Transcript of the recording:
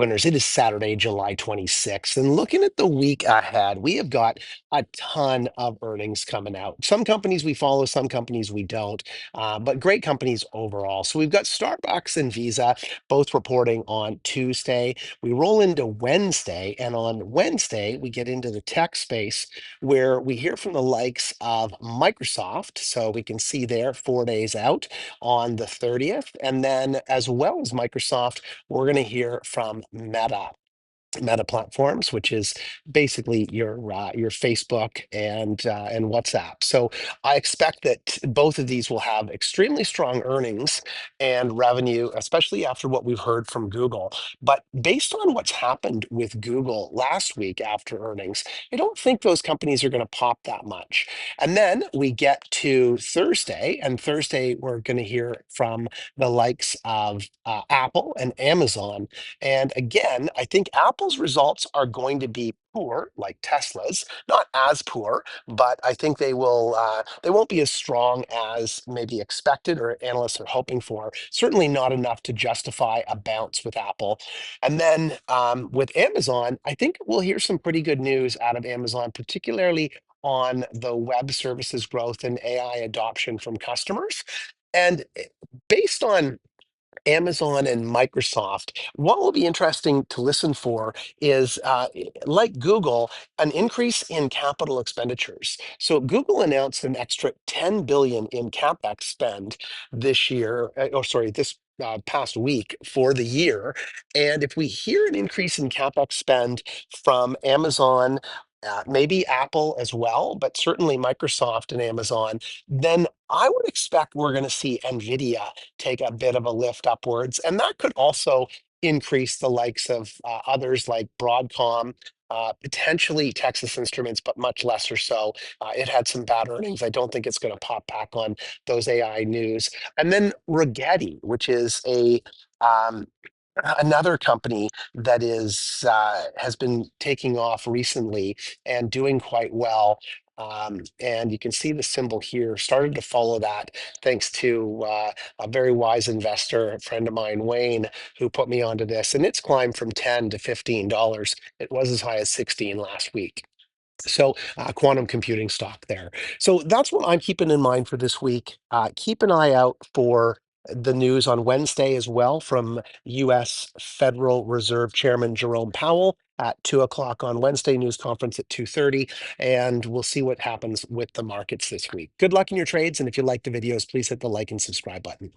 Winners. It is Saturday, July 26th. And looking at the week ahead, we have got a ton of earnings coming out. Some companies we follow, some companies we don't, but great companies overall. So we've got Starbucks and Visa both reporting on Tuesday. We roll into Wednesday, and on Wednesday, we get into the tech space where we hear from the likes of Microsoft. So we can see there 4 days out on the 30th. And then, as well as Microsoft, we're going to hear from Meta Platforms, which is basically your Facebook and WhatsApp. So I expect that both of these will have extremely strong earnings and revenue, especially after what we've heard from Google. But based on what's happened with Google last week after earnings, I don't think those companies are going to pop that much. And then we get to Thursday, and Thursday we're going to hear from the likes of Apple and Amazon. And again, I think Apple's results are going to be poor, like Tesla's, not as poor, but I think they won't be as strong as maybe expected or analysts are hoping for. Certainly not enough to justify a bounce with Apple. And then with Amazon, I think we'll hear some pretty good news out of Amazon, particularly on the web services growth and AI adoption from customers. And based on Amazon and Microsoft, what will be interesting to listen for is, like Google, an increase in capital expenditures. So Google announced an extra 10 billion in capex spend this year, or sorry, this past week for the year. And if we hear an increase in capex spend from Amazon, maybe Apple as well, but certainly Microsoft and Amazon, then I would expect we're going to see NVIDIA take a bit of a lift upwards. And that could also increase the likes of others like Broadcom, potentially Texas Instruments, but much lesser so. It had some bad earnings. I don't think it's going to pop back on those AI news. And then Rigetti, which is another company that is has been taking off recently and doing quite well. And you can see the symbol here. Started to follow that thanks to a very wise investor, a friend of mine, Wayne, who put me onto this. And it's climbed from $10 to $15. It was as high as 16 last week. So, quantum computing stock there. So that's what I'm keeping in mind for this week. Keep an eye out for the news on Wednesday as well from U.S. Federal Reserve Chairman Jerome Powell at 2 o'clock on Wednesday, news conference at 2:30, and we'll see what happens with the markets this week. Good luck in your trades, and if you like the videos, please hit the like and subscribe button.